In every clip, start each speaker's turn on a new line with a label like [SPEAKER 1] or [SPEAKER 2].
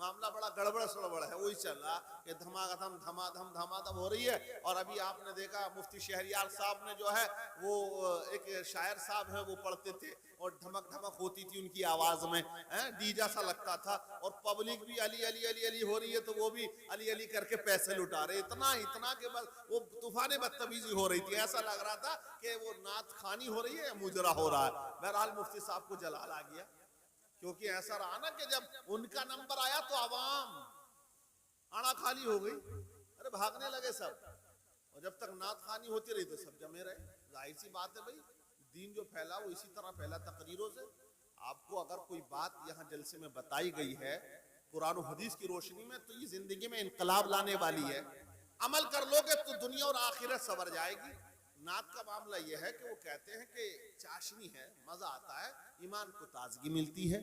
[SPEAKER 1] معاملہ بڑا گڑبڑ سڑبڑ ہے، وہی چل رہا کہ دھماکم دھمادم ہو رہی ہے. اور ابھی آپ نے دیکھا مفتی شہریار صاحب نے جو ہے وہ ایک شاعر صاحب ہے وہ پڑھتے تھے اور دھمک دھمک ہوتی تھی ان کی آواز میں، ڈیجا سا لگتا تھا، اور پبلک بھی علی علی علی علی ہو رہی ہے تو وہ بھی علی علی کر کے پیسے لٹا رہے، اتنا کہ بس وہ طوفان بدتمیزی ہو رہی تھی. ایسا لگ رہا تھا کہ وہ نعت خوانی ہو رہی ہے یا مجرا ہو رہا ہے. بہرحال مفتی صاحب کو جلال آ گیا، کیونکہ ایسا رہا نا کہ جب ان کا نمبر آیا تو عوام آڑا خالی ہو گئی، ارے بھاگنے لگے سب. اور جب تک نعت خوانی ہوتی رہی تو سب جمے رہے. ظاہر سی بات ہے بھائی، دین جو پھیلا وہ اسی طرح پھیلا تقریروں سے. آپ کو اگر کوئی بات یہاں جلسے میں بتائی گئی ہے قرآن و حدیث کی روشنی میں تو یہ زندگی میں انقلاب لانے والی ہے، عمل کر لو گے تو دنیا اور آخرت سنور جائے گی. نعت کا معاملہ یہ ہے کہ وہ کہتے ہیں کہ چاشنی ہے، مزہ آتا ہے، ایمان کو تازگی ملتی ہے،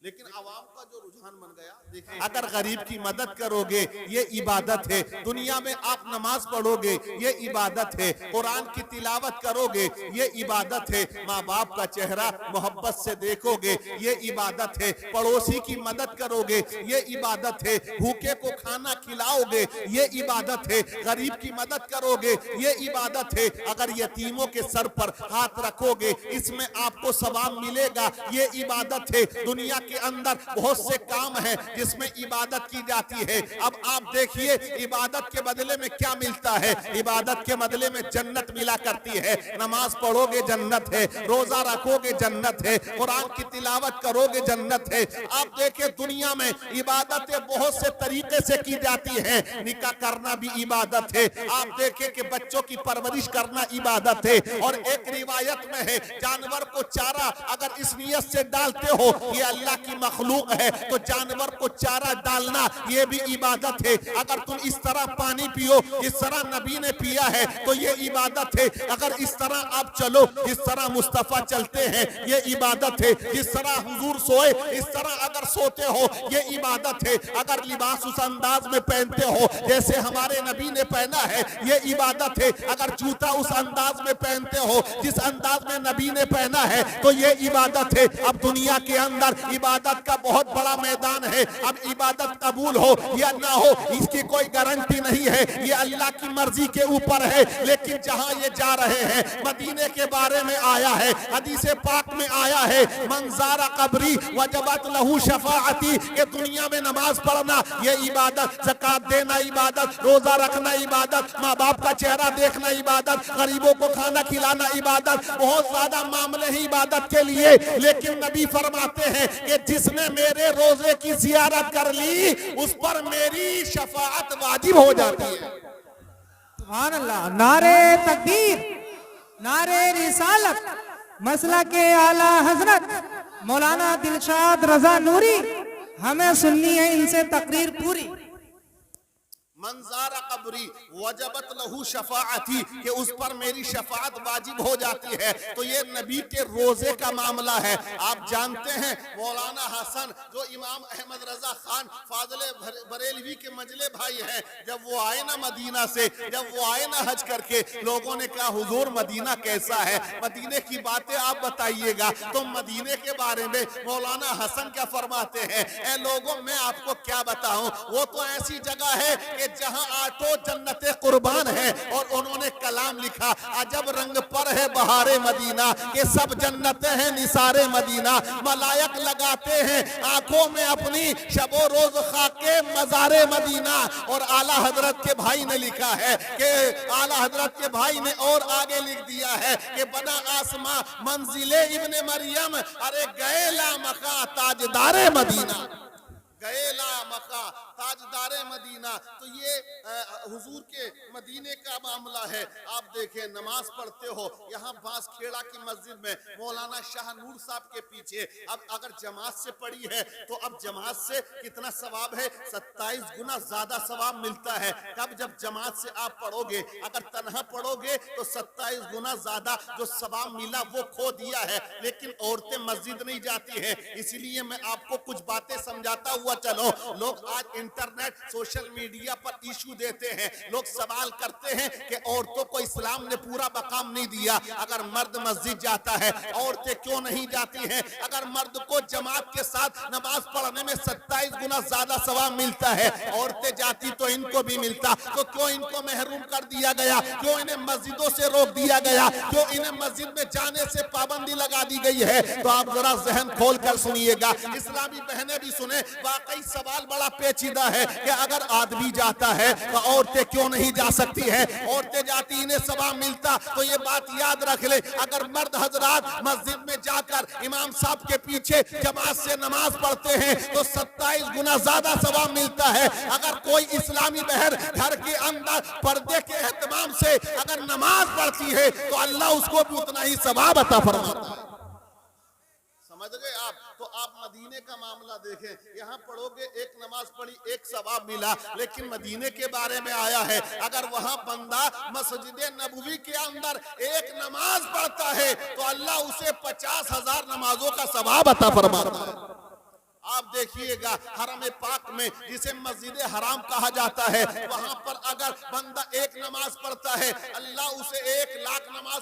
[SPEAKER 1] لیکن عوام کا جو رجحان بن گیا، دیکھیں اگر غریب کی مدد کرو گے یہ عبادت ہے، دنیا میں آپ نماز پڑھو گے یہ عبادت ہے، قرآن کی تلاوت کرو گے یہ عبادت ہے، ماں باپ کا چہرہ محبت سے دیکھو گے یہ عبادت ہے، پڑوسی کی مدد کرو گے یہ عبادت ہے، بھوکے کو کھانا کھلاؤ گے یہ عبادت ہے، غریب کی مدد کرو گے یہ عبادت ہے، اگر یتیموں کے سر پر ہاتھ رکھو گے اس میں آپ کو ثواب ملے گا یہ عبادت ہے. دنیا کے اندر بہت سے کام ہیں جس میں عبادت کی جاتی ہے. اب آپ دیکھیے عبادت کے بدلے میں کیا ملتا ہے. عبادت کے بدلے میں جنت ملا کرتی ہے. نماز پڑھو گے جنت ہے، روزہ رکھو گے جنت ہے، قرآن کی تلاوت کرو گے جنت ہے. آپ دیکھیں دنیا میں عبادتیں بہت سے طریقے سے کی جاتی ہیں. نکاح کرنا بھی عبادت ہے. آپ دیکھیں کہ بچوں کی پرورش کرنا عبادت ہے. اور ایک روایت میں ہے جانور کو چارہ اگر اس نیت سے ڈالتے ہو یہ اللہ کی مخلوق ہے تو جانور کو چارہ ڈالنا یہ بھی عبادت ہے. اگر تم اس طرح پانی پیو جس طرح نبی نے پیا ہے تو یہ عبادت ہے. اگر اس طرح آپ چلو جس طرح مصطفیٰ چلتے ہیں یہ عبادت ہے. جس طرح حضور سوئے اس طرح اگر سوتے ہو یہ عبادت ہے. اگر لباس اس انداز میں پہنتے ہو جیسے ہمارے نبی نے پہنا ہے یہ عبادت ہے. اگر جوتا اس انداز میں پہنتے ہو جس انداز میں نبی نے پہنا ہے تو یہ عبادت ہے. اب دنیا کے اندر عبادت کا بہت بڑا میدان ہے. اب عبادت قبول ہو یا نہ ہو اس کی کوئی گارنٹی نہیں ہے، یہ اللہ کی مرضی کے اوپر ہے. لیکن جہاں یہ جا رہے ہیں مدینے کے بارے میں آیا ہے، حدیث پاک میں آیا ہے من زار قبری وجبت لہو شفاعتی، کہ دنیا میں نماز پڑھنا یہ عبادت، زکات دینا عبادت، روزہ رکھنا عبادت، ماں باپ کا چہرہ دیکھنا عبادت، غریبوں کو کھانا کھلانا عبادت، بہت زیادہ معاملے ہیں عبادت کے لیے. لیکن نبی فرماتے ہیں کہ جس نے میرے روزے کی زیارت کر لی اس پر میری شفاعت واجب ہو جاتی ہے.
[SPEAKER 2] سبحان اللہ. نعرے تکبیر، نعرے رسالت. مسلک اعلیٰ حضرت مولانا دلشاد رضا نوری ہمیں سننی ہے ان سے تقریر پوری.
[SPEAKER 1] من زار قبری وجبت لہو شفاعتی، کہ اس پر میری شفاعت واجب ہو جاتی ہے. تو یہ نبی کے روزے کا معاملہ ہے. آپ جانتے ہیں مولانا حسن جو امام احمد رضا خان فاضل بریلوی کے مجلے بھائی ہیں، جب وہ آئے نا مدینہ سے، جب وہ آئے نا حج کر کے، لوگوں نے کہا حضور مدینہ کیسا ہے، مدینے کی باتیں آپ بتائیے گا. تو مدینے کے بارے میں مولانا حسن کیا فرماتے ہیں، اے لوگوں میں آپ کو کیا بتاؤں، وہ تو ایسی جگہ ہے کہ جہاں آٹو جنت قربان ہے. اور انہوں نے کلام لکھا عجب رنگ پر ہے بہار مدینہ، کہ سب جنتیں ہیں نثار مدینہ. ملائک لگاتے ہیں آنکھوں میں اپنی شب و روز خاکے مزار مدینہ. اور اعلیٰ حضرت کے بھائی نے لکھا ہے کہ اعلیٰ حضرت کے بھائی نے اور آگے لکھ دیا ہے کہ بنا آسماں منزل ابن مریم، ارے گئے لامکاں تاجدار مدینہ، گئے لامکاں تاجدار مدینہ. تو یہ حضور کے مدینے کا معاملہ ہے. آپ دیکھیں نماز پڑھتے ہو یہاں باس کھیڑا کی مسجد میں مولانا شاہ نور صاحب کے پیچھے، اب اگر جماعت سے پڑھی ہے تو اب جماعت سے کتنا ثواب ہے، 27 گنا زیادہ ثواب ملتا ہے. کب جب جماعت سے آپ پڑھو گے، اگر تنہا پڑھو گے تو 27 گنا زیادہ جو ثواب ملا وہ کھو دیا ہے. لیکن عورتیں مسجد نہیں جاتی ہیں، اسی لیے میں آپ کو کچھ باتیں سمجھاتا ہوا چلو. लोग आज इंटरनेट सोशल मीडिया पर इशू देते हैं, लोग सवाल करते हैं कि औरतों को इस्लाम ने पूरा मकाम नहीं दिया। अगर मर्द मस्जिद जाता है औरतें क्यों नहीं जाती हैं? अगर मर्द को जमात के साथ नमाज पढ़ने में 27 गुना ज्यादा सवाब मिलता है, औरतें जाती तो इनको भी मिलता, तो क्यों इनको महरूम कर दिया गया? क्यों इन्हें मस्जिदों से रोक दिया गया? क्यों इन्हें मस्जिद में जाने से पाबंदी लगा दी गई है? तो आप जरा जहन खोल कर सुनिएगा, इस्लामी बहनें भी सुने। वाकई सवाल बड़ा पेचीदा है कि अगर आदमी जाता है तो औरतें क्यों नहीं जा सकती हैं? औरतें जाती इन्हें सवाब मिलता। तो ये बात याद रख ले, अगर मर्द हजरात मस्जिद में जाकर इमाम साहब के पीछे जमात से नमाज पढ़ते हैं तो 27 गुना ज्यादा सवाब मिलता है। अगर कोई इस्लामी बहन घर के अंदर पर्दे के एहतमाम से अगर नमाज पढ़ती है तो अल्लाह उसको भी उतना ही सवाब अता फरमाता है। समझ गए आप? तो आप मदीने का मामला देखें, यहाँ पढ़ोगे एक नमाज पढ़ी एक सवाब मिला, लेकिन मदीने के बारे में आया है अगर वहाँ बंदा मस्जिद नबवी के अंदर एक नमाज पढ़ता है तो अल्लाह उसे 50,000 नमाजों का सवाब अता फरमाता है। आप देखिएगा हरम पाक में जिसे मस्जिद हराम कहा जाता है, वहां पर अगर बंदा एक नमाज पढ़ता है अल्लाह उसे 1,00,000 नमाज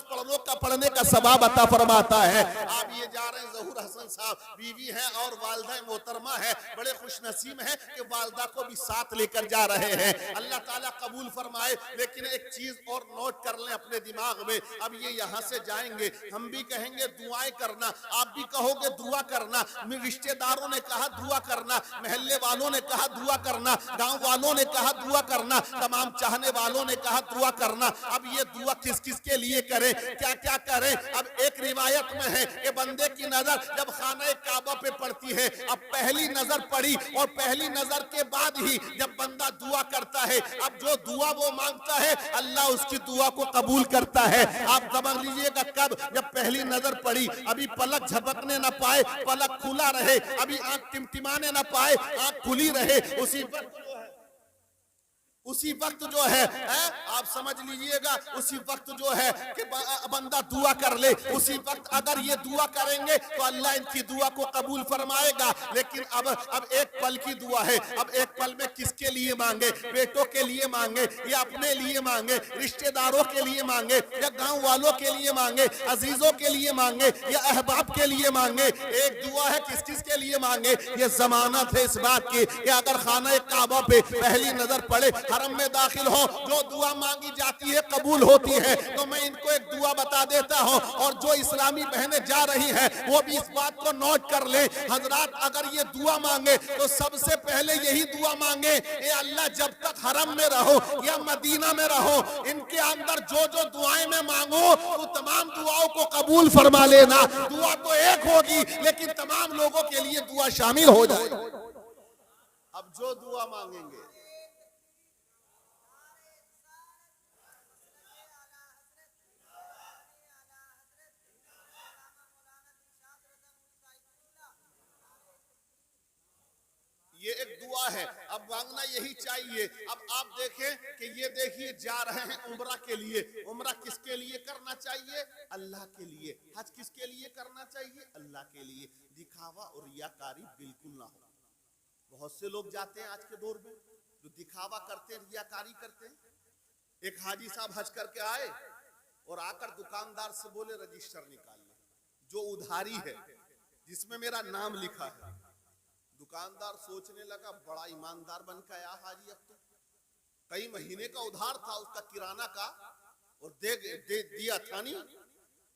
[SPEAKER 1] पढ़ने का सवाब अता फरमाता है। आप ये जा रहे हैं, ज़हूर हसन साहब बीवी हैं और वालिदा मोहतरमा है, बड़े खुश नसीब हैं कि वालिदा को भी साथ लेकर जा रहे हैं। अल्लाह ताला कबूल फरमाए। लेकिन एक चीज और नोट कर लें अपने दिमाग में, अब ये यहाँ से जाएंगे, हम भी कहेंगे दुआएं करना, आप भी कहोगे दुआ करना, रिश्तेदारों ने कहा दुआ करना, महल्ले वालों ने कहा दुआ करना, गांव वालों ने कहा दुआ करना, तमाम चाहने वालों ने कहा दुआ करना। अब ये दुआ किस किस के लिए करें, क्या क्या करें? अब एक रिवायत में है कि बंदे की नजर जब खाना काबा पे पड़ती है, अब पहली नजर पड़ी और पहली नजर के बाद ही जब बंदा दुआ करता है, अब जो दुआ वो मांगता है अल्लाह उसकी दुआ को कबूल करता है। आप समझ लीजिएगा कब? जब पहली नजर पड़ी, अभी पलक झपकने ना पाए, पलक खुला रहे, अभी आंख टिमटिमाने ना पाए, आंख खुली रहे, उसी वक्त जो है आप समझ लीजिएगा उसी वक्त जो है कि बंदा दुआ कर ले, उसी वक्त अगर ये दुआ करेंगे तो अल्लाह इनकी दुआ को कबूल फरमाएगा। लेकिन अब एक पल की दुआ है, अब एक पल में किसके लिए मांगे? बेटों के लिए मांगे या अपने लिए मांगे, रिश्तेदारों के लिए मांगे या गांव वालों के लिए मांगे, अजीजों के लिए मांगे या अहबाब के लिए मांगे? एक दुआ है किस किस के लिए मांगे? ये जमानत है इस बात की कि अगर खाना काबा पे पहली नजर पड़े, हरम में दाखिल हो, जो दुआ मांगी जाती है कबूल होती है। तो मैं इनको एक दुआ बता देता हूं और जो इस्लामी बहनें जा रही हैं वो भी इस बात को नोट कर ले। हजरात अगर ये दुआ मांगे तो सबसे पहले यही दुआ मांगे, ए अल्लाह जब तक हरम में रहो या मदीना में रहो, इनके अंदर जो जो दुआएं में मांगो तो तमाम दुआओं को कबूल फरमा लेना। दुआ तो एक होगी लेकिन तमाम लोगों के लिए दुआ शामिल हो जाए। अब जो दुआ मांगेंगे ये एक दुआ है, अब मांगना यही चाहिए। अब आप देखें कि ये देखिए जा रहे हैं उम्रा के लिए, उम्रा किसके लिए करना चाहिए? अल्लाह के लिए। हज किसके लिए करना चाहिए? अल्लाह के लिए। दिखावा और रियाकारी बिल्कुल ना हो। बहुत से लोग जाते हैं आज के दौर में जो दिखावा करते हैं, रियाकारी करते हैं। एक हाजी साहब हज करके आए और आकर दुकानदार से बोले रजिस्टर निकालिए, जो उधारी है जिसमें मेरा नाम लिखा है। दुकानदार सोचने लगा बड़ा ईमानदार बन के आया हाजी, अब तो कई महीने का उधार था उसका किराना का और दे दिया था नहीं।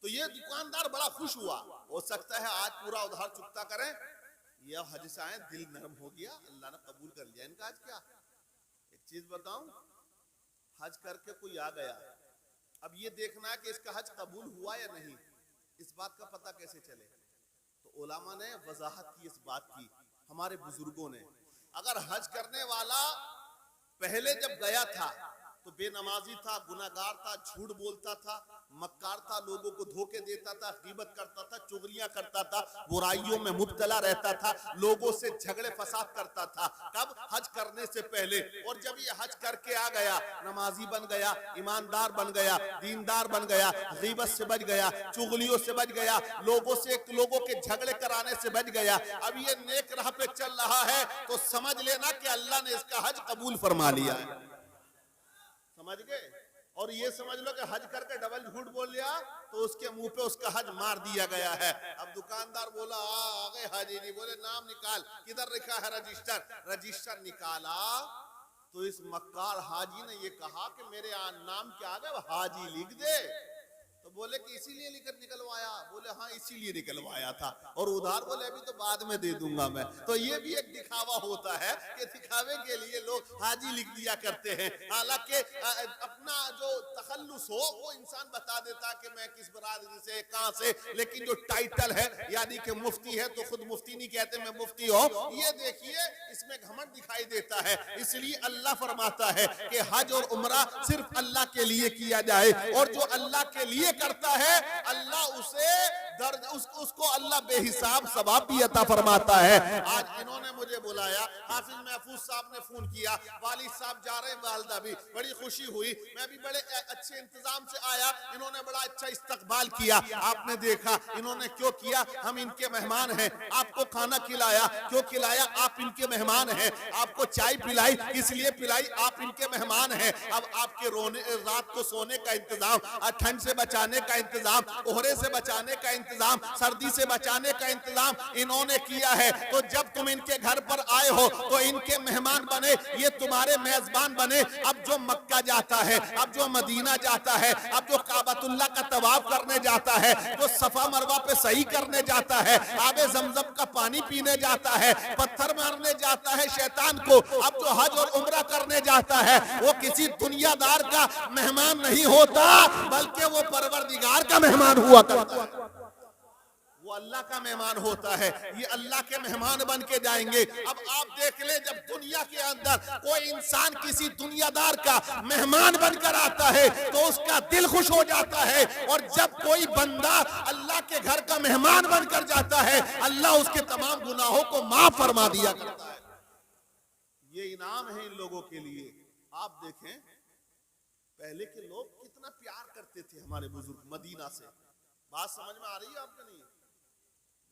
[SPEAKER 1] तो ये दुकानदार बड़ा खुश हुआ, हो सकता है आज पूरा उधार चुकता करें। यह हज से आए, दिल नरम हो गया, अल्लाह ने कबूल कर लिया इनका। आज क्या एक चीज बताऊं, हज करके कोई आ गया, अब ये देखना है कि इसका हज कबूल हुआ या नहीं, इस बात का पता कैसे चले? तो उलामा ने वजाहत की इस बात की, हमारे बुजुर्गों ने, अगर हज करने वाला पहले जब गया था तो बेनमाजी था, गुनाहगार था, झूठ बोलता था, मक्कार था, लोगों को धोखे देता था, गीबत करता था, चुगलियां करता था, बुराइयों में मुब्तला रहता था, लोगों से झगड़े फसाद करता था। कब? हज करने से पहले। और जब ये हज करके आ गया, नमाजी बन गया, ईमानदार बन गया, दीनदार बन गया, गीबत से बच गया, चुगलियों से बच गया, लोगों के झगड़े कराने से बच गया, अब ये नेक राह पे चल रहा है, तो समझ लेना कि अल्लाह ने इसका हज कबूल फरमा लिया है। समझ गए? और ये समझ लो कि हज करके डबल झूठ बोल लिया तो उसके मुंह पे उसका हज मार दिया गया है। अब दुकानदार बोला आ गए हाजी जी, बोले नाम निकाल, किधर लिखा है रजिस्टर? रजिस्टर निकाला तो इस मक्कार हाजी ने ये कहा कि मेरे नाम के आगे हाजी लिख दे। तो बोले कि इसीलिए निकलवाया? बोले हाँ इसीलिए निकलवाया था। और उधार? बोले अभी तो बाद में दे दूंगा मैं। तो ये भी एक दिखावा होता है कि दिखावे के लिए लोग हाजी लिख दिया करते हैं, हालांकि अपना जो तखल्लुस हो वो इंसान बता देता कि मैं किस बरादरी से, कहां से, लेकिन जो टाइटल है यानी कि मुफ्ती है तो खुद मुफ्ती नहीं कहते मैं मुफ्ती हूं, ये देखिए इसमें घमंड दिखाई देता है। इसलिए अल्लाह फरमाता है कि हज और उम्रा सिर्फ अल्लाह के लिए किया जाए, और जो अल्लाह के लिए करता है अल्लाह उसको अल्लाह बेहिसाब सवाब भी अता फरमाता है। आज इन्होंने मुझे बुलाया, हाफिज महफूज साहब ने फोन किया, वालिद साहब जा रहे हैं, वालिदा भी, बड़ी खुशी हुई, मैं भी बड़े अच्छे इंतजाम से आया, इन्होंने बड़ा अच्छा इस्तकबाल किया। आपने देखा इन्होंने क्यों किया? हम इनके मेहमान हैं, आपको खाना खिलाया, क्यों खिलाया? आप इनके मेहमान हैं। आपको चाय पिलाई, इसलिए पिलाई, आप इनके मेहमान हैं। अब आपके रात को सोने का इंतजाम, ठंड से बचाने का इंतजाम, कोहरे से बचाने का इंतजाम, सर्दी से बचाने का इंतजाम इन्होंने किया है। तो जब तुम इनके घर पर आए हो तो इनके मेहमान बने, ये तुम्हारे मेजबान बने। अब जो मक्का जाता है, अब जो मदीना जाता है, अब जो काबतुल्लाह का तवाफ करने जाता है, जो सफा मरवा पे सही करने जाता है, आबे जमजम का पानी पीने जाता है, पत्थर मारने जाता है शैतान को, अब जो हज और उम्रा करने जाता है वो किसी दुनियादार का मेहमान नहीं होता, बल्कि वो परवरदिगार का मेहमान हुआ करता है, वो अल्लाह का मेहमान होता है। ये अल्लाह के मेहमान बन के जाएंगे। अब आप देख ले, जब दुनिया के अंदर कोई इंसान किसी दुनियादार का मेहमान बनकर आता है तो उसका दिल खुश हो जाता है, और जब कोई बंदा अल्लाह के घर का मेहमान बनकर जाता है अल्लाह उसके तमाम गुनाहों को माफ फरमा दिया करता है। ये इनाम है इन लोगों के लिए। आप देखें पहले के लोग कितना प्यार करते थे हमारे बुजुर्ग मदीना से। बात समझ में आ रही है आपको? नहीं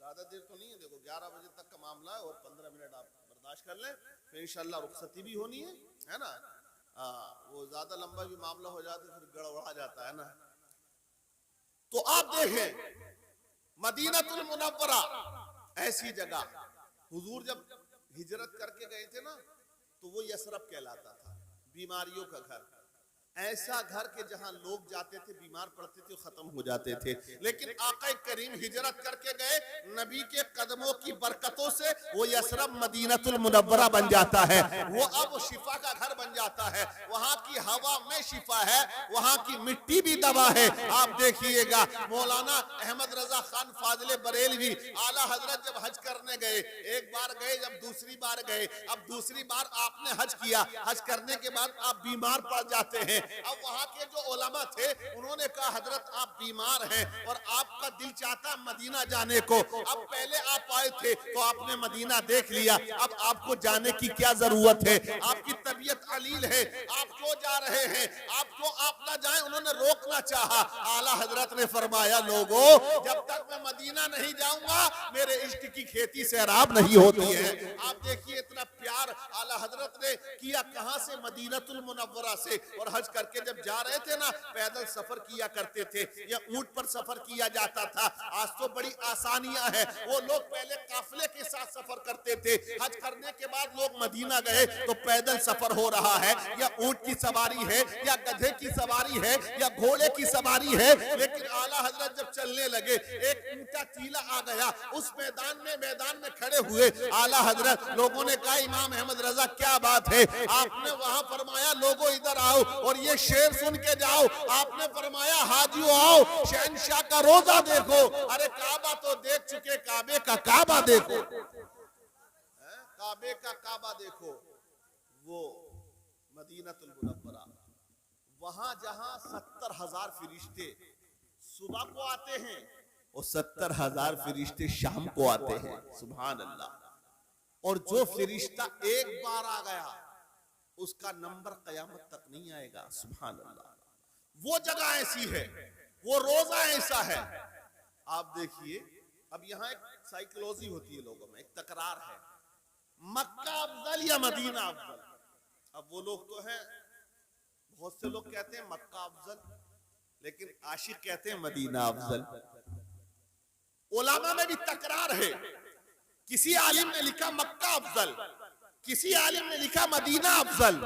[SPEAKER 1] ज्यादा देर तो नहीं है, देखो 11 बजे तक का मामला है और 15 मिनट आप बर्दाश्त कर लें, फिर इंशाल्लाह रुखसती भी होनी है ना। वो ज्यादा लंबा भी मामला हो जाता है फिर गड़बड़ा जाता है ना। तो आप देखें मदीनातुल मुनव्वरा ऐसी जगह, हुजूर जब हिजरत करके गए थे ना तो वो यसरब कहलाता था, बीमारियों का घर, ऐसा घर के जहां लोग जाते थे बीमार पड़ते थे खत्म हो जाते थे। लेकिन आका करीम हिजरत करके गए, नबी के कदमों की बरकतों से वो यसरब मदीनतुल मुनव्वरा बन जाता है। वो अब शिफा का घर बन जाता है। वहां की हवा में शिफा है, वहां की मिट्टी भी दवा है। आप देखिएगा मौलाना अहमद रजा खान फाजिले बरेलवी आला हजरत जब हज करने गए, एक बार गए, जब दूसरी बार गए, अब दूसरी बार आपने हज किया, हज करने के बाद आप बीमार पड़ जाते हैं। अब वहां के जो उलमा थे उन्होंने कहा हजरत आप बीमार हैं और आपका दिल चाहता मदीना जाने को। अब पहले आप आए थे तो आपने मदीना देख लिया, अब आपको जाने की क्या जरूरत है? आपकी तबीयत अलील है, आप क्यों जा रहे हैं? आप क्यों आप ना जाएं? उन्होंने रोकना चाहा। आला हजरत ने फरमाया लोगों, जब तक मैं मदीना नहीं जाऊंगा मेरे इश्क की खेती सैराब नहीं होती है। आप देखिए इतना प्यार आला हजरत ने किया, कहां से? मदीनतुल मुनव्वरा से। और हज करके जब जा रहे थे ना पैदल सफर किया करते थे या ऊंट पर सफर किया जाता था। आज तो बड़ी आसानियां हैं, वो लोग पहले काफिले के साथ सफर करते थे। हज करने के बाद लोग मदीना गए तो पैदल सफर हो रहा है, या ऊंट की सवारी है, या गधे की सवारी है, या घोड़े की सवारी है। लेकिन आला हजरत जब चलने लगे एक ऊंचा टीला आ गया, उस मैदान में खड़े हुए आला हजरत, लोगों ने कहा इमाम अहमद रजा क्या बात है? आपने वहां फरमाया लोगों इधर आओ और ये शेर सुन के जाओ। आपने फरमाया हाजियो आओ, शहंशाह का रोजा देखो। अरे काबा तो देख चुके, काबे का काबा देखो, काबे का काबा देखो। वो मदीनतुल मुनव्वरा, वहां जहां 70,000 फरिश्ते صبح کو آتے ہیں اور 70,000 فرشتے شام کو آتے ہیں. سبحان اللہ. اور جو فرشتہ ایک بار آ گیا اس کا نمبر قیامت تک نہیں آئے گا. سبحان اللہ. وہ جگہ ایسی ہے, وہ روزہ ایسا ہے. آپ دیکھیے اب یہاں ایک سائیکولوجی ہوتی ہے لوگوں میں, ایک تکرار ہے, مکہ افضل یا مدینہ افضل. اب وہ لوگ تو ہیں, بہت سے لوگ کہتے ہیں مکہ افضل, لیکن عاشق کہتے ہیں مدینہ افضل. علماء میں بھی تکرار ہے, کسی عالم نے لکھا مکہ افضل, کسی عالم نے لکھا مدینہ افضل,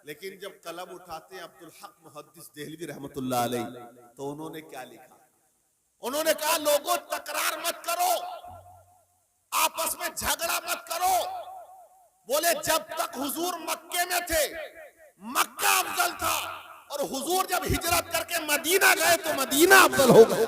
[SPEAKER 1] لیکن جب قلم اٹھاتے ہیں عبد الحق محدث دہلوی رحمت اللہ علیہ تو انہوں نے کیا لکھا؟ انہوں نے کہا لوگوں تکرار مت کرو, آپس میں جھگڑا مت کرو. بولے جب تک حضور مکے میں تھے مکہ افضل تھا, اور حضور جب ہجرت کر کے مدینہ گئے تو مدینہ افضل ہو گئے.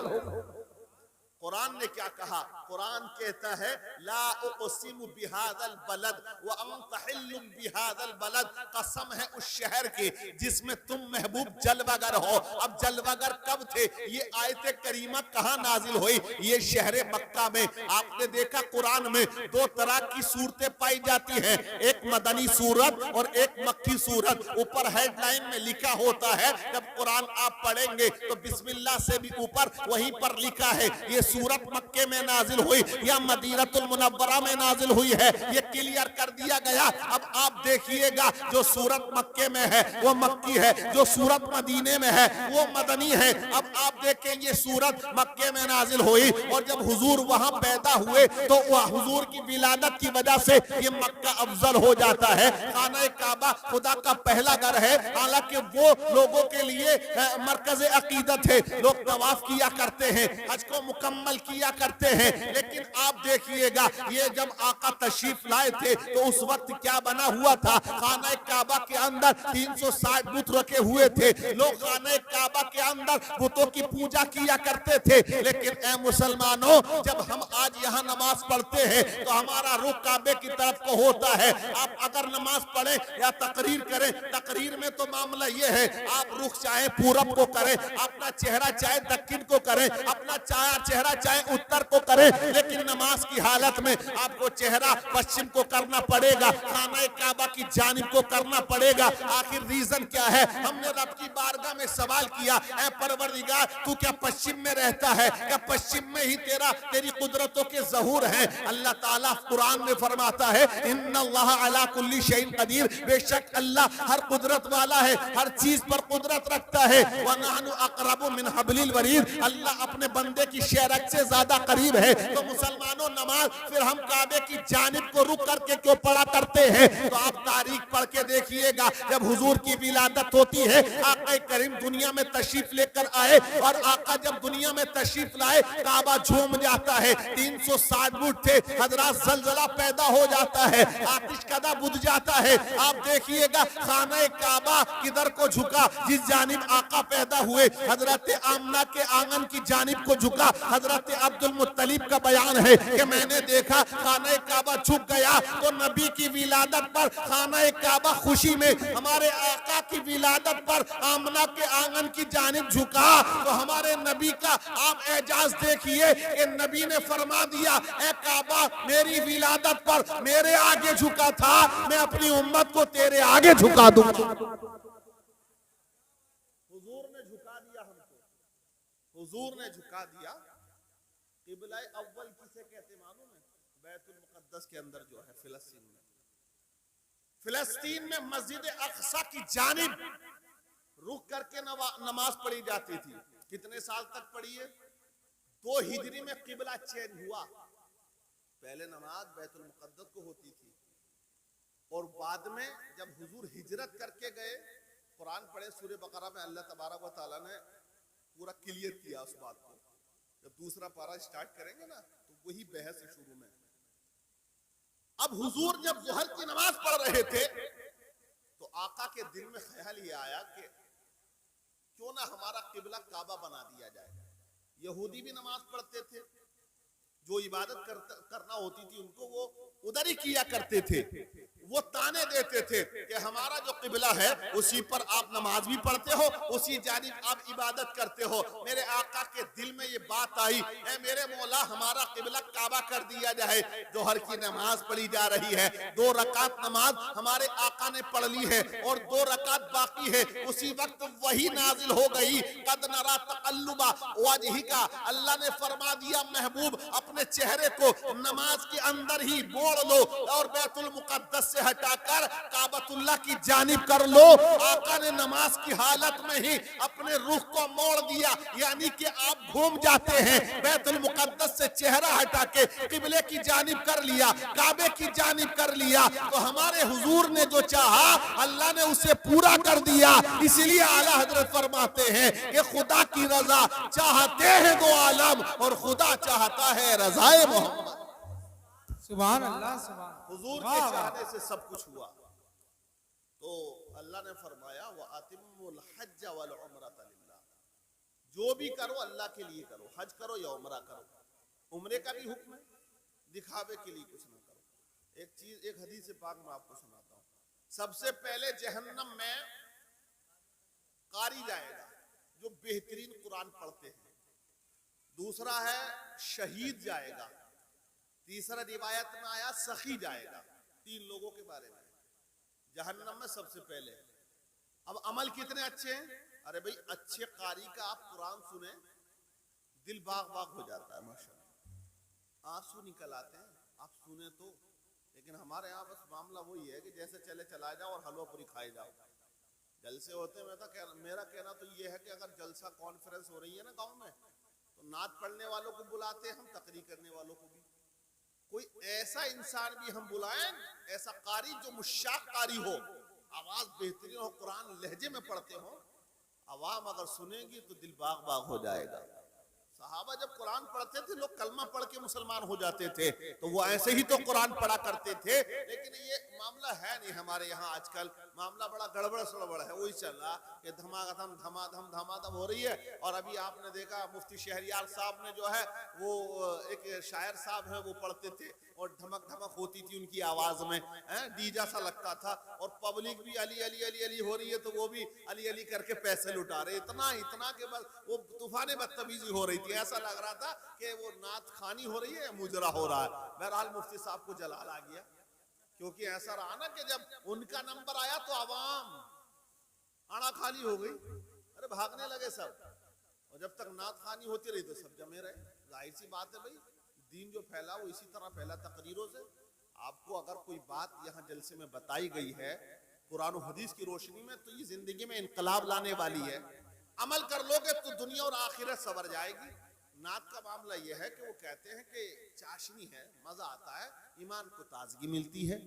[SPEAKER 1] قرآن نے کیا کہا؟ قرآن کہتا ہے لا اقسم بہذا البلد وانت حل بہذا البلد. قسم ہے اس شہر کی جس میں تم محبوب جلوہ گر ہو. اب جلوہ گر کب تھے؟ یہ آیت کریمہ کہاں نازل ہوئی؟ یہ شہر مکہ میں. آپ نے دیکھا قرآن میں دو طرح کی صورتیں پائی جاتی ہیں, ایک مدنی صورت اور ایک مکی صورت. اوپر ہیڈ لائن میں لکھا ہوتا ہے, جب قرآن آپ پڑھیں گے تو بسم اللہ سے بھی اوپر وہیں پر لکھا ہے یہ سورت مکے میں نازل ہوئی یا مدینہ المنورہ میں نازل ہوئی ہے, یہ کلیئر کر دیا گیا. اب آپ دیکھیے گا جو سورت مکے میں ہے وہ مکی ہے, جو سورت مدینے میں ہے وہ مدنی ہے. اب آپ دیکھیں یہ سورت مکے میں نازل ہوئی, اور جب حضور وہاں پیدا ہوئے تو وہ حضور کی ولادت کی وجہ سے یہ مکہ افضل ہو جاتا ہے. خانہ کعبہ خدا کا پہلا گھر ہے, حالانکہ وہ لوگوں کے لیے مرکز عقیدت ہے. لوگ طواف کیا کرتے ہیں, حج کو مکمل کیا کرتے ہیں, لیکن آپ دیکھیے گا یہ جب آقا تشریف لائے تھے تو اس وقت کیا بنا ہوا تھا؟ خانہ کعبہ کے اندر 360 بت رکھے ہوئے تھے. لوگ خانہ کعبہ کے اندر بتوں کی پوجا کیا کرتے تھے. لیکن اے مسلمانوں, جب ہم آج یہاں نماز پڑھتے ہیں تو ہمارا رخ کعبے کی طرف کو ہوتا ہے. آپ اگر نماز پڑھیں یا تقریر کریں, تقریر میں تو معاملہ یہ ہے آپ رخ چاہے پورب کو کریں, اپنا چہرہ چاہے دکن کو کریں, اپنا چہرہ چاہے اتر کو کریں, لیکن نماز کی حالت میں آپ کو چہرہ پشچم کو کرنا پڑے گا, خانہ کعبہ کی جانب کو کرنا پڑے گا. آخر ریزن کیا ہے؟ ہم نے رب کی بارگاہ میں سوال کیا, اے پروردگار تو کیا پشچم میں رہتا ہے؟ کیا پشچم میں ہی تیری قدرتوں کے ظہور ہیں؟ اللہ تعالیٰ قرآن میں فرماتا ہے ان اللہ علی کل شیء قدیر, بے شک اللہ ہر قدرت والا ہے, ہر چیز پر قدرت رکھتا ہے. وَنَحْنُ أَقْرَبُ مِنْ حَبْلِ الْوَرِيدِ, اللہ اپنے بندے کی شہرک سے زیادہ قریب ہے. تو مسلمانوں نماز پھر ہم کعبے کی جانب کو رک کر کے کیوں پڑھا کرتے ہیں؟ تو آپ تاریخ پڑھ کے دیکھیے گا, جب حضور کی ولادت ہوتی ہے, آقا کریم دنیا میں تشریف لے کر آئے, اور آقا جب دنیا میں تشریف لائے کعبہ جھوم جاتا ہے. 360 بت تھے, حضرات زلزلہ پیدا ہو جاتا ہے, آتش کدہ بدھ جاتا ہے. آپ دیکھیے گا خانہ کعبہ کدھر کو جھکا؟ جس جانب آقا پیدا ہوئے حضرت آمنہ کے آنگن کی جانب کو جھکا. حضرت عبد المطلب کا بیان ہے کہ میں نے دیکھا خانہ کعبہ جھک گیا تو نبی کی ولادت پر خانہ کعبہ خوشی میں ہمارے آقا کی ولادت پر آمنہ کے آنگن کی جانب جھکا. تو ہمارے نبی کا آپ اعجاز دیکھیے کہ نبی نے فرما دیا اے کعبہ میری ولادت پر میرے آگے جھکا تھا, میں اپنی امت کو تیرے آگے جھکا دوں. حضور نے جھکا دیا ہم کو, حضور نے جھکا دیا. قبلہ اول کسے کہتے معلوم ہے؟ بیت المقدس کے اندر جو ہے فلسطین میں, فلسطین میں مسجد اقصی کی جانب رک کر کے نماز پڑھی جاتی تھی. کتنے سال تک پڑھی ہے؟ 2 ہجری میں قبلہ چینج ہوا. پہلے نماز بیت المقدس کو ہوتی تھی, اور بعد میں جب حضور ہجرت کر کے گئے, قرآن پڑھے سورہ بقرہ میں اللہ تبارک و تعالیٰ نے پورا کلیئر کیا اس بات کو. جب دوسرا پارہ سٹارٹ کریں گے نا تو وہی بحث شروع میں. اب حضور جب ظہر کی نماز پڑھ رہے تھے تو آقا کے دل میں خیال یہ آیا کہ کیوں نہ ہمارا قبلہ کعبہ بنا دیا جائے. یہودی بھی نماز پڑھتے تھے, جو عبادت کرنا ہوتی تھی ان کو وہ ادھر ہی کیا کرتے تھے. وہ ताने देते थे कि हमारा जो किबला है उसी पर आप नमाज भी पढ़ते हो, उसी जानिब आप इबादत करते हो। मेरे आका के दिल में ये बात आई, ऐ मेरे मौला हमारा किबला काबा कर दिया जाए। जोहर की नमाज पढ़ी जा रही है, 2 रकात नमाज हमारे आका ने पढ़ ली है और 2 रकात बाकी है। उसी वक्त वही नाजिल हो गई, कद नरा तक़ल्लुबा वजहिका, अल्लाह ने फरमा दिया महबूब अपने चेहरे को नमाज के अंदर ही मोड़ लो और बैतुल मुक़द्दस से हटाकर काबतुल्लाह की जानिब कर लो। आका ने नमाज की हालत में ही अपने रुख को मोड़ दिया, यानी कि आप घूम जाते हैं, बैतुल मुक़द्दस से चेहरा हटा के किबले की जानिब कर लिया, काबे की जानिब कर लिया। तो हमारे हुजूर ने जो चाहा अल्लाह ने उसे पूरा कर दिया। इसलिए आला हजरत फरमाते हैं कि खुदा की रजा चाहते हैं 2 आलम और खुदा चाहता है रज़ाए मोहम्मद।
[SPEAKER 2] सुभान अल्लाह, सुभान
[SPEAKER 1] हुजूर के चाहने से सब कुछ हुआ। तो अल्लाह ने फरमाया व अतिम्मुल हज्ज वल उम्रता लिल्लाह, जो भी करो अल्लाह के लिए करो, हज करो या उम्रा करो। उम्रे का भी हुक्म है, दिखावे के लिए कुछ ना करो। एक हदीस पाक में आपको सुनाता हूँ। सबसे पहले जहन्नम में कारी जाएगा जो बेहतरीन कुरान पढ़ते हैं, दूसरा है शहीद जाएगा, तीसरा रिवायत में आया सखी जाएगा। 3 लोगों के बारे में जहन्नम में सबसे पहले। अब अमल कितने अच्छे हैं? अरे भाई अच्छे कारी का आप कुरान सुने दिल बाग बाग हो जाता है, माशाअल्लाह, आंसू निकल आते हैं आप सुने तो। लेकिन हमारे यहाँ बस मामला वही है कि जैसे चले चला जाओ और हलवा पूरी खाए जाओ। जलसे होते हैं, मेरा कहना तो ये है कि अगर जलसा कॉन्फ्रेंस हो रही है ना गाँव में, तो नात पढ़ने वालों को बुलाते हैं हम, तकरीर करने वालों को भी। कोई ऐसा इंसान भी हम बुलाएं, ऐसा कारी जो मुशाक कारी हो, आवाज बेहतरीन हो, कुरान लहजे में पढ़ते हो, आवाम अगर सुनेगी तो दिल बाग बाग हो जाएगा। सहाबा जब कुरान पढ़ते थे लोग कलमा पढ़ के मुसलमान हो जाते थे, तो वो ऐसे ही तो कुरान पढ़ा करते थे। लेकिन ये मामला है नहीं हमारे यहाँ आजकल, मामला बड़ा गड़बड़ सड़बड़ है। वही चल रहा कि धमाधम धमाधम धमाधम हो रही है। और अभी आपने देखा मुफ्ती शहरियार साहब ने जो है वो एक शायर साहब है वो पढ़ते थे और धमक धमक होती थी उनकी आवाज में, डीजा सा लगता था। और पब्लिक भी अली अली अली अली हो रही है तो वो भी अली अली करके पैसे लुटा रहे, इतना के बस वो तूफाने बदतमीजी हो रही थी। ऐसा लग रहा था कि वो नात खानी हो रही है या मुजरा हो रहा है। बहरहाल मुफ्ती साहब को जलाल आ गया, क्योंकि ऐसा रहा ना कि जब उनका नंबर आया तो आवाम आना खाली हो गई, अरे भागने लगे सब। और जब तक नात खानी होती रही तो सब जमे रहे। जाहिर सी बात है भाई, दीन जो फैला वो इसी तरह फैला तकरीरों से। आपको अगर कोई बात यहाँ जलसे में बताई गई है कुरान और हदीस की रोशनी में, तो ये जिंदगी में इनकलाब लाने वाली है। अमल कर लोगे तो दुनिया और आखिरत सवर जाएगी। नात का मामला ये है कि वो कहते हैं कि चाशनी है, मजा आता है, ईमान को ताजगी मिलती है।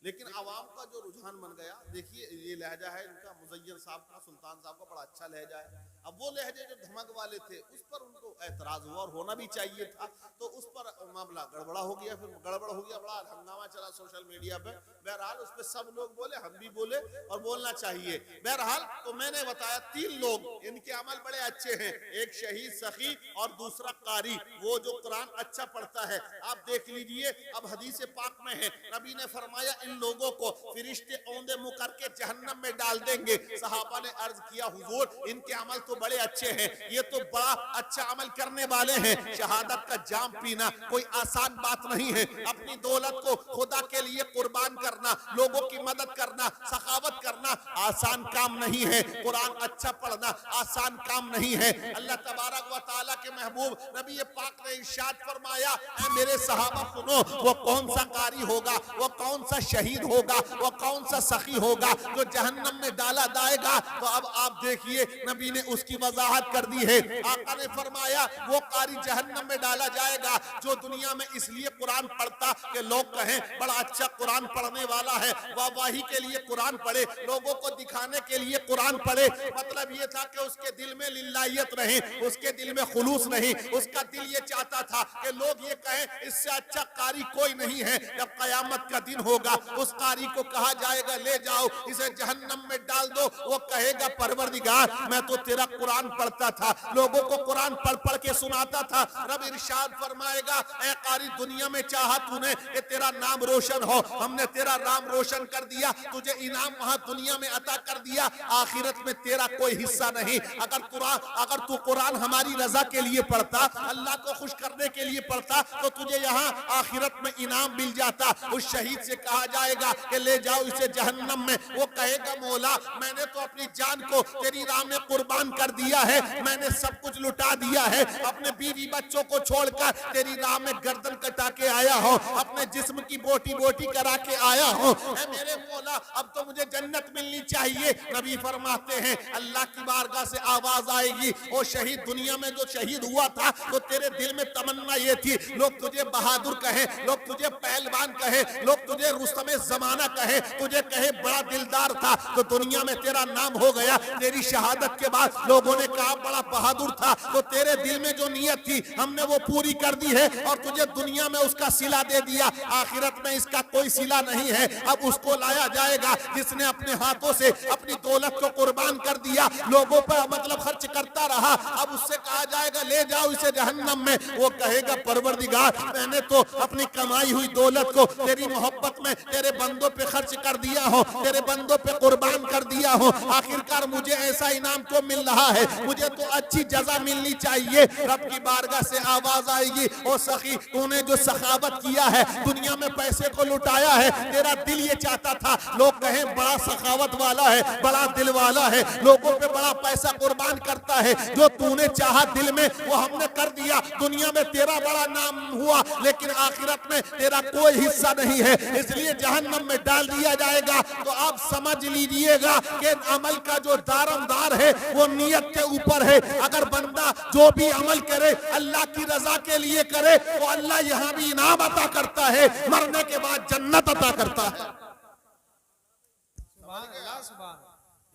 [SPEAKER 1] लेकिन आवाम का जो रुझान बन गया, देखिए ये लहजा है इनका, मुज़य्यन साहब का, सुल्तान साहब का बड़ा अच्छा लहजा है। अब वो लहजे जो धमक वाले थे उस पर उनको एतराज हुआ और होना भी चाहिए था, तो उस पर मामला गड़बड़ा हो गया। फिर गड़बड़ हो गया, बड़ा हंगामा चला सोशल मीडिया पे। बहरहाल उस पर सब लोग बोले, हम भी बोले और बोलना चाहिए। बहरहाल तो मैंने बताया 3 लोग इनके अमल बड़े अच्छे हैं, एक शहीद सखी और दूसरा कारी, वो जो कुरान अच्छा पढ़ता है। आप देख लीजिए, अब हदीस पाक में है, नबी ने फरमाया इन लोगों को फरिश्ते औंधे मुंह करके जहन्नम में डाल देंगे। सहाबा ने अर्ज किया हुजूर इनके अमल तो बड़े अच्छे हैं, ये तो बड़ा अच्छा अमल करने वाले हैं। शहादत का जाम पीना कोई आसान बात नहीं है। अपनी दौलत को खुदा के लिए कुर्बान करना, लोगों की मदद करना, सखावत करना आसान काम नहीं है। कुरान अच्छा पढ़ना आसान काम नहीं है। अल्लाह तबारक व तआला के महबूब नबी पाक ने इरशाद फरमाया, ऐ मेरे सहाबा सुनो, वो कौन सा कारी होगा, वो कौन सा शहीद होगा, वो कौन सा सखी होगा जो जहन्नम में डाला जाएगा। तो अब आप देखिए नबी ने उसकी वजाहत कर दी है। आका ने फरमाया वो कारी जहन्नम में डाला जाएगा जो दुनिया में इसलिए कुरान पढ़ता कि लोग कहें बड़ा अच्छा कुरान पढ़ने वाला है, वाह वाही के लिए कुरान पढ़े, लोगों को दिखाने के लिए कुरान पढ़े, मतलब ये था कि उसके दिल में लिल्लाहियत नहीं, उसके दिल में खुलूस नहीं, उसका दिल ये चाहता था कि लोग ये कहें इससे अच्छा कारी कोई नहीं है। जब कयामत का दिन होगा उस कारी को कहा जाएगा ले जाओ इसे जहन्नम में डाल दो, वो कहेगा परवरदिगार मैं तो तेरा कुरान पढ़ता था, लोगों को कुरान पढ़ पढ़ के सुनाता था। रब इरशाद फरमाएगा ऐ कारी दुनिया में चाहा तूने कि तेरा नाम रोशन हो, हमने तेरा नाम रोशन कर दिया, तुझे इनाम वहां दुनिया में अता कर दिया, आखिरत में तेरा कोई हिस्सा नहीं। अगर तू कुरान हमारी रजा के लिए पढ़ता, अल्लाह को खुश करने के लिए पढ़ता, तो तुझे यहाँ आखिरत में इनाम मिल जाता। उस शहीद से कहा जाएगा कि ले जाओ इसे जहन्नम में, वो कहेगा मौला मैंने तो अपनी जान को तेरी राह में कुर्बान कर दिया है, मैंने सब कुछ लुटा दिया है, अपने बीवी बच्चों को छोड़कर तेरी राह में गर्दन कटा के आया हूं, अपने जिस्म की बोटी बोटी करा के आया हूं, मेरे मौला अब तो मुझे जन्नत मिलनी चाहिए। नबी फरमाते हैं अल्लाह की बारगाह से आवाज आएगी, ओ शहीद दुनिया में जो शहीद हुआ था तो तेरे दिल में तमन्ना ये थी लोग तुझे बहादुर कहे, लोग तुझे पहलवान कहे, लोग तुझे रुस्तमे जमाना कहे, तुझे कहे बड़ा दिलदार था, तो दुनिया में तेरा नाम हो गया। तेरी शहादत के बाद लोगों ने कहा बड़ा बहादुर था, तो तेरे दिल में जो नियत थी हमने वो पूरी कर दी है और तुझे दुनिया में उसका सिला दे दिया, आखिरत में इसका कोई सिला नहीं है। अब उसको लाया जाएगा जिसने अपने हाथों से अपनी दौलत को कुर्बान कर दिया, लोगों पर मतलब खर्च करता रहा, अब उससे कहा जाएगा ले जाओ इसे जहन्नम में, वो कहेगा परवरदिगार मैंने तो अपनी कमाई हुई दौलत को तेरी मोहब्बत में तेरे बंदों पे खर्च कर दिया हो, तेरे बंदों पे कुर्बान कर दिया हो, आखिरकार मुझे ऐसा इनाम क्यों मिल रहा है, मुझे तो अच्छी जजा मिलनी चाहिए। रब की बारगाह से आवाज आएगी ओ सखी तूने जो सखावत किया है, दुनिया में पैसे को लुटाया है, तेरा दिल ये चाहता था लोग कहें बड़ा सखावत वाला है, बड़ा दिल वाला है, लोगों पे बड़ा पैसा कुर्बान करता है, जो तूने चाहा दिल में वो हमने कर दिया, दुनिया में तेरा बड़ा नाम हुआ लेकिन आखिरत में तेरा कोई हिस्सा नहीं है, इसलिए जहन्नम में डाल दिया जाएगा। तो आप समझ लीजिएगा कि अमल का जो दारमदार है वो नियत के ऊपर है। अगर बंदा जो भी अमल करे अल्लाह की रजा के लिए करे तो अल्लाह यहाँ भी इनाम अता करता है, मरने के बाद जन्नत अता करता है।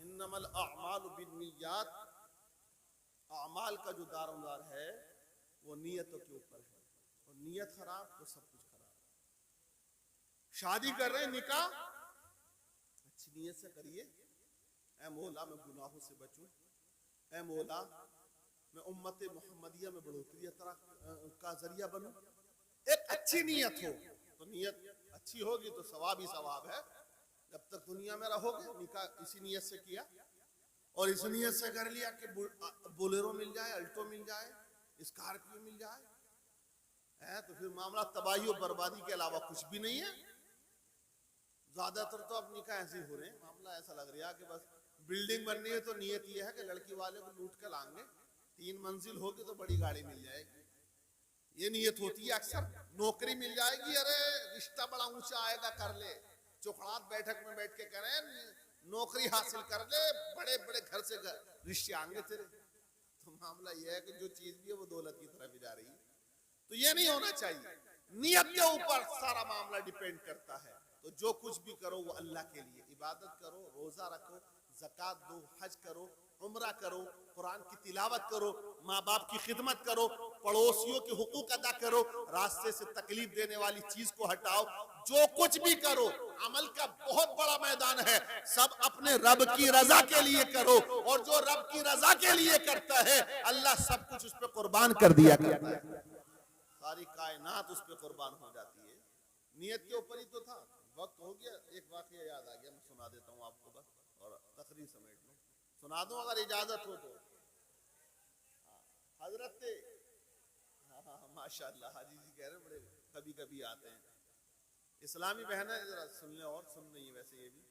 [SPEAKER 1] इन्नमल अअमालु बिन्नियात, अमाल का जो दारोमदार है वो नियतों के ऊपर है, और नियत खराब तो सब कुछ खराब। शादी कर रहे हैं निकाह अच्छी नियत से करिए, ऐ मौला मैं गुनाहों से बचूं, ऐ मौला मैं उम्मत मुहम्मदिया में बढ़ोतरी का जरिया बनूं, एक अच्छी नियत हो तो नियत अच्छी होगी तो सवाब ही सवाब है। जब तक दुनिया में रहोगे निकाह इसी नियत से किया और इस नियत से कर लिया कि बोलेरो मिल जाए, अल्टो मिल जाए, स्कॉर्पियो मिल जाए, तो फिर मामला तबाही और बर्बादी के अलावा कुछ भी नहीं है। ज्यादातर तो अब निकाह ऐसे हो रहे हैं, मामला ऐसा लग रहा है कि बस बिल्डिंग बननी है तो नियत ये है कि लड़की वाले को लूट कर लाएंगे, 3 मंजिल होगी तो बड़ी गाड़ी मिल जाएगी, ये नियत होती है अक्सर। नौकरी मिल जाएगी, अरे रिश्ता बड़ा ऊंचा आएगा कर ले, चौखड़ात बैठक में बैठ के करें नौकरी हासिल कर ले, बड़े बड़े घर से रिश्ते आएंगे तेरे। तो मामला यह है कि जो चीज भी है वो दौलत की तरफ जा रही है, तो ये नहीं होना चाहिए। नियत के ऊपर सारा मामला डिपेंड करता है। तो जो कुछ भी करो वो अल्लाह के लिए, इबादत करो, रोजा रखो, ज़कात दो, हज करो, उम्रा करो, कुरान की तिलावत करो, माँ बाप की खिदमत करो, पड़ोसियों के हुकूक अदा करो, रास्ते से तकलीफ देने वाली चीज को हटाओ, जो कुछ भी करो अमल का बहुत बड़ा मैदान है, सब अपने रब की रजा के लिए करो, और जो रब की रजा के लिए करता है अल्लाह सब कुछ उस पर कुर्बान कर दिया करता है, सारी कायनात उस पर कुर्बान हो जाती है। नियत के ऊपर ही तो था। वक्त हो गया, एक वाकया याद आ गया, मैं सुना देता हूँ आपको बस, और तकरीर समेट लो, सुना दूं अगर इजाजत हो तो। हजरत माशाअल्लाह हाजी जी कह रहे हैं बड़े कभी कभी आते हैं, इस्लामी बहन है, जरा सुन ले, और सुन रही है वैसे ये भी,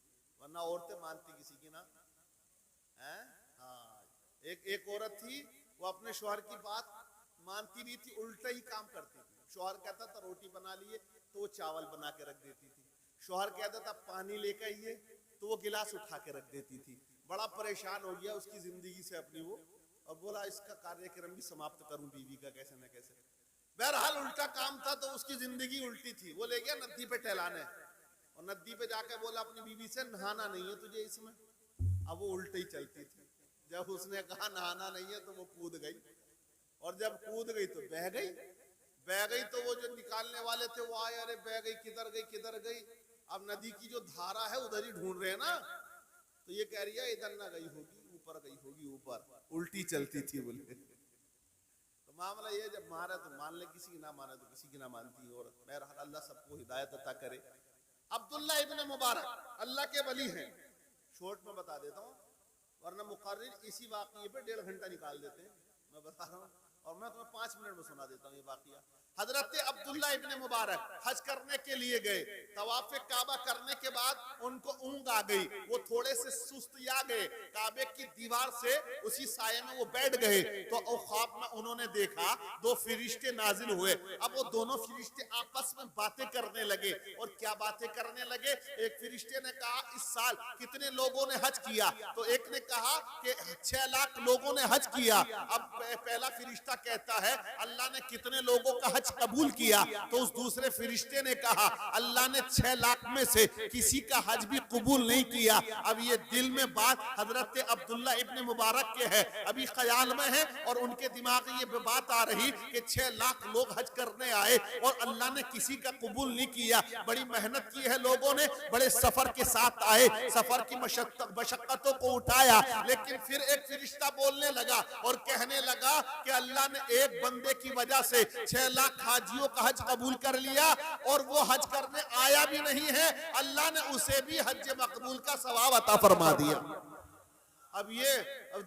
[SPEAKER 1] वरना औरतें मानती किसी की ना है। हाँ, एक औरत थी, वो अपने शौहर की बात मानती नहीं थी, उल्टा ही काम करती थी। शौहर कहता था रोटी बना लिए तो वो चावल बना के रख देती थी, शौहर कहता था पानी लेकर आइए तो वो गिलास उठा के रख देती थी। बड़ा परेशान हो गया उसकी जिंदगी से अपनी वो, और बोला इसका कार्यक्रम भी समाप्त करूं बीवी का कैसे न कैसे। बहरहाल उल्टा काम था तो उसकी जिंदगी उल्टी थी। वो ले गया नदी पे टहलाने, और नदी पे जाकर बोला अपनी बीवी से नहाना नहीं है तुझे इसमें, अब वो उल्टी चलती थी। जब उसने कहा नहाना नहीं है तो वो कूद गई, और जब कूद गई तो बह गई। बह गई तो वो जो निकालने वाले थे वो आए, अरे बह गई, किधर गई किधर गई। अब नदी की जो धारा है उधर ही ढूंढ रहे हैं ना, तो ये कह रही है इधर ना गई होगी, ऊपर गई होगी, ऊपर उल्टी चलती थी बोले। तो मामला ये, जब मारे तो मान ले, किसी की ना माने तो किसी की ना मानती। और बहरहाल अल्लाह सबको हिदायत अता करे। अब्दुल्ला इब्न मुबारक अल्लाह के वली हैं। शॉर्ट में बता देता हूँ, वरना मुकर्रिर इसी वाक़ये पे 1.5 घंटा निकाल देते हैं। मैं बता रहा हूँ और मैं तुम्हें 5 मिनट में सुना देता हूँ ये वाक़या। हजरत अब्दुल्ला इब्न मुबारक हज करने के लिए गए। तवाफ काबा करने के बाद उनको ऊँग आ गई, वो थोड़े से सुस्तिया गए। काबे की दीवार से उसी साये में वो बैठ गए तो ख्वाब में उन्होंने देखा 2 फरिश्ते नाजिल हुए। अब वो दोनों फरिश्ते आपस में बातें करने लगे। और क्या बातें करने लगे? एक फरिश्ते ने कहा इस साल कितने लोगों ने हज किया? तो एक ने कहा कि 6 लाख लोगों ने हज किया। अब पहला फरिश्ता कहता है अल्लाह ने कितने लोगों का हज कबूल किया? तो उस दूसरे फरिश्ते ने कहा अल्लाह ने 6 लाख में से किसी का हज भी कबूल नहीं किया। अब ये दिल में बात हजरत अब्दुल्ला इब्न मुबारक के है, अभी ख्याल में है और उनके दिमाग में ये बात आ रही कि 6 लाख लोग हज करने आए और अल्लाह ने किसी का कबूल नहीं किया। बड़ी मेहनत की है लोगों ने, बड़े सफर के साथ आए, सफर की मशक्कतों को उठाया। लेकिन फिर एक फरिश्ता बोलने लगा और कहने लगा कि अल्लाह ने एक बंदे की वजह से 6 लाख हाजियों का हज कबूल कर लिया और वो हज करने आया भी नहीं है, अल्लाह ने उसे भी हज मकबूल का सवाब अता फरमा दिया। अब ये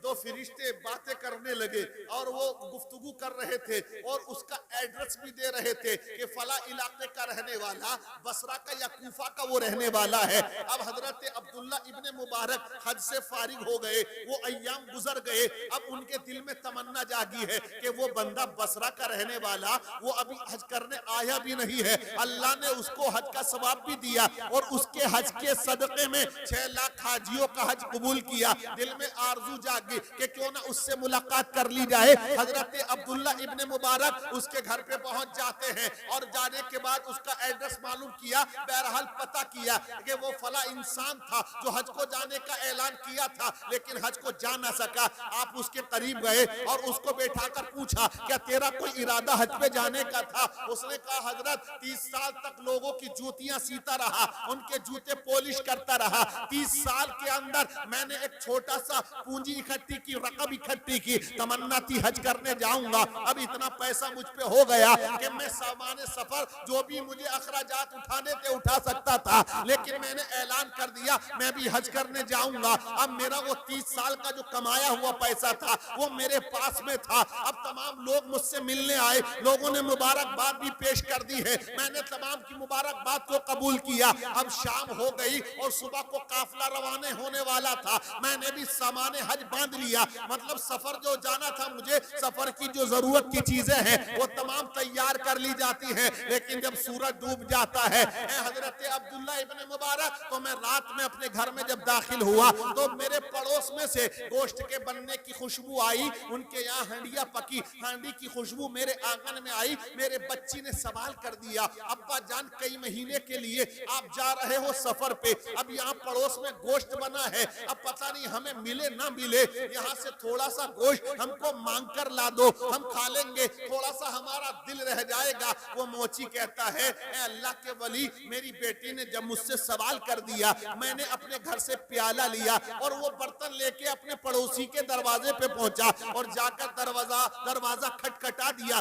[SPEAKER 1] 2 फरिश्ते बातें करने लगे और वो गुफ्तगू कर रहे थे और उसका एड्रेस भी दे रहे थे कि फला इलाके का रहने वाला, बसरा का या कूफा का वो रहने वाला है। अब हजरत अब्दुल्ला इब्न मुबारक हज से फारिग हो गए, वो अय्याम गुजर गए। अब उनके दिल में तमन्ना जागी है कि वो बंदा बसरा का रहने वाला वो अभी हज करने आया भी नहीं है। अल्लाह ने उसको हज का सवाब भी दिया और उसके हज के सदक़े में 6 लाख हाजियों का हज कबूल किया। दिल में आरज़ू जागी कि क्यों ना उससे मुलाकात कर ली जाए। हजरत अब्दुल्ला इब्न मुबारक उसके घर पे पहुंच जाते हैं और जाने के बाद उसका एड्रेस मालूम किया, बहरहाल पता किया कि वो फला इंसान था जो हज को जाने का ऐलान किया था लेकिन हज को जा ना सका। आप उसके करीब गए और उसको बैठाकर पूछा क्या तेरा कोई इरादा हज पे जाने का था? उसने कहा हजरत 30 साल तक लोगों की जूतियां सीता रहा, उनके जूते पॉलिश करता रहा। 30 साल के अंदर मैंने एक छोटा सा पूंजी इकट्ठी की, रकम इकट्ठी की, तमन्ना थी हज करने जाऊंगा। अब इतना पैसा मुझ पे हो गया कि मैं सामान्य सफर जो भी मुझे अखराजात उठाने थे उठा सकता था, लेकिन मैंने ऐलान कर दिया मैं भी हज करने जाऊंगा। अब मेरा वो 30 साल का जो कमाया हुआ पैसा था वो मेरे पास में था। अब तमाम लोग मुझसे मिलने आए, लोगों ने मुबारकबाद भी पेश कर दी है, मैंने तमाम की मुबारकबाद को कबूल किया। अब शाम हो गई और सुबह को काफिला रवाना होने वाला था, मैंने भी सामान हज बांध लिया। मतलब सफर जो जाना था मुझे, सफर की जो जरूरत की चीजें हैं वो तमाम तैयार कर ली जाती हैं। लेकिन जब सूरज डूब जाता है हजरत अब्दुल्ला इब्न मुबारक, तो मैं रात में अपने घर में जब दाखिल हुआ तो मेरे पड़ोस में से गोश्त के बनने की खुशबू आई। उनके यहाँ हांडिया पकी, हांडी की खुशबू मेरे आंगन में आई। मेरे बच्ची ने सवाल कर दिया अब्बा जान कई महीने के लिए आप जा रहे हो सफर पे, अब यहाँ पड़ोस में गोश्त बना है, अब पता नहीं हमें मिले ना मिले, यहाँ से थोड़ा सा गोश्त हमको मांग कर ला दो, हम खा लेंगे, थोड़ा सा हमारा दिल रह जाएगा। वो मोची कहता है ए अल्लाह के वली, मेरी बेटी ने जब मुझसे सवाल कर दिया मैंने अपने घर से प्याला लिया और वो बर्तन लेके अपने पड़ोसी के दरवाजे पे पहुंचा और जाकर दरवाजा खटखटा दिया।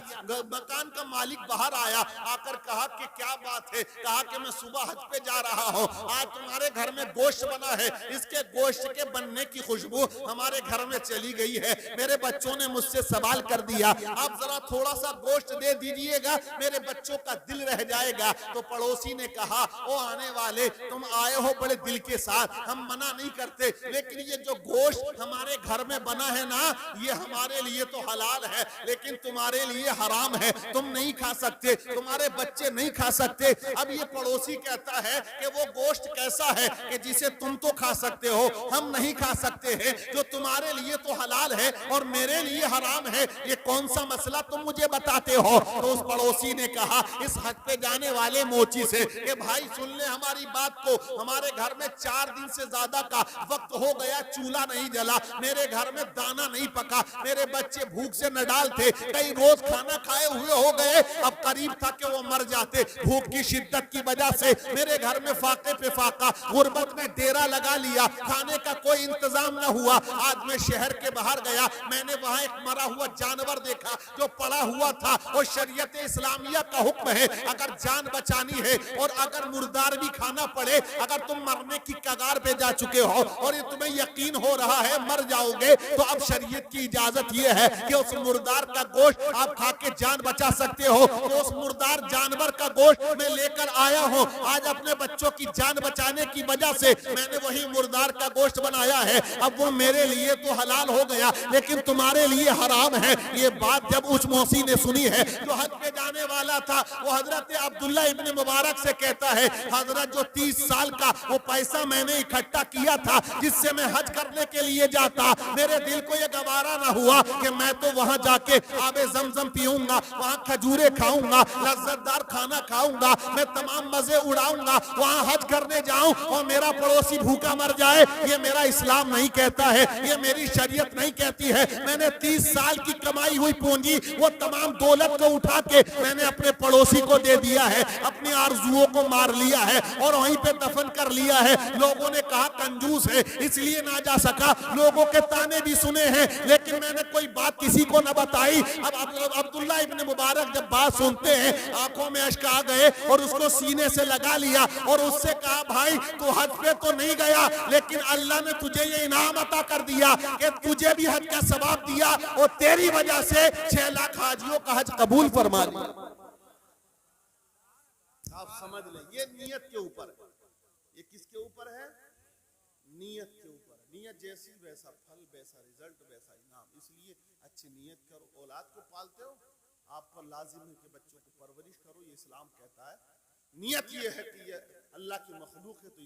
[SPEAKER 1] मकान का मालिक बाहर आया, आकर कहा कि क्या बात है? कहा कि मैं सुबह हज पे जा रहा हूँ, आज तुम्हारे घर में गोश्त बना है, इसके गोश्त के बनने की खुशबू हमारे घर में चली गई है। मेरे बच्चों ने मुझसे सवाल कर दिया आप जरा थोड़ा सा गोश्त दे दीजिएगा, मेरे बच्चों का दिल रह जाएगा। तो पड़ोसी ने कहा ओ आने वाले, तुम आए हो बड़े दिल के साथ, हम मना नहीं करते, लेकिन ये जो गोश्त हमारे घर में बना है ना, ये हमारे लिए तो हलाल है लेकिन तुम्हारे लिए हराम है, तुम नहीं खा सकते, तुम्हारे बच्चे नहीं खा सकते। खा सकते। अब ये पड़ोसी कहता है कि वो गोश्त कैसा है कि जिसे तुम तो खा सकते हो, हम नहीं खा सकते। सकते हैं जो तुम्हारे लिए तो हलाल है और मेरे लिए हराम है, ये कौन सा मसला तुम मुझे बताते हो? तो उस पड़ोसी ने कहा इस हज पे जाने वाले मोची से कि भाई सुन ले हमारी बात को, हमारे घर में 4 दिन से ज्यादा का वक्त हो गया, चूल्हा नहीं जला, मेरे घर में दाना नहीं पका, मेरे बच्चे भूख से नडाल थे, कई रोज खाना खाए हुए हो गए, अब करीब था कि वो मर जाते भूख की शिद्दत की वजह से। मेरे घर में फाके पे फाका, गुर्बत में डेरा लगा लिया, खाने का कोई इंतजाम न हुआ। आज मैं शहर के बाहर गया, मैंने वहां एक मरा हुआ जानवर देखा जो पड़ा हुआ था, और शरीयत इस्लामिया का हुक्म है अगर जान बचानी है और अगर मुर्दार भी खाना पड़े, अगर तुम मरने की कगार पे जा चुके हो और ये तुम्हें यकीन हो रहा है मर जाओगे, तो अब शरीयत की इजाजत ये है कि उस मुर्दार का गोश्त आप खा के जान बचा सकते हो। तो उस मुर्दार जानवर का गोश्त मैं लेकर आया हूं। आज अपने बच्चों की जान बचाने की वजह से मैंने वही मुर्दार का गोश्त बनाया है। अब वो मेरे लिए तो हलाल हो गया लेकिन तुम्हारे लिए हराम है। ये बात जब उस मौसी ने सुनी है जो हज पे जाने वाला था, वो हजरत अब्दुल्ला इब्ने मुबारक से कहता है हजरत जो 30 साल का वो पैसा मैंने इकट्ठा किया था जिससे मैं हज करने के लिए जाता, मेरे दिल को ये गवारा ना हुआ कि मैं तो वहां जाके आबे ज़मज़म पीऊंगा, वहां खजूरे खाऊंगा, लज्जतदार खाना खाऊंगा, मैं तमाम मजे उड़ाऊंगा, वहां हज करने जाऊं और मेरा पड़ोसी भूखा मर जाए। ये मेरा इस्लाम नहीं कहता है, ये मेरी शरीयत नहीं कहती है। मैंने 30 साल की कमाई हुई पूंजी, वो तमाम दौलत को उठा के मैंने अपने पड़ोसी को दे दिया है, अपनी आरजुओं को मार लिया है और वहीं पे दफन कर लिया है। लोगों ने कहा कंजूस है इसलिए ना जा सका, लोगों के ताने भी सुने हैं लेकिन मैंने कोई बात किसी को न बताई। अब अब्दुल्ला इब्ने मुबारक जब बात सुनते हैं आंखों में अश्क आ गए और उसको सीने से लगा लिया और उससे कहा भाई तू हज पे तो नहीं गया लेकिन अल्लाह ने तुझे ये इनाम अता कर दिया कि तुझे भी हज का सवाब दिया और तेरी वजह से 6 लाख हाजियों का हज कबूल फरमा दिया। आप समझ लें ये नियत के ऊपर है। ये किसके ऊपर है? नियत के ऊपर। नियत जैसी वैसा फल, वैसा रिजल्ट, वैसा इनाम। इसलिए अच्छी नियत करो। औलाद को पालते हो, आप पर लाजिम है कि बच्चों को परवरिश करो, ये इस्लाम कहता है। नियत ये है कि ये अल्लाह की मखलूक है तो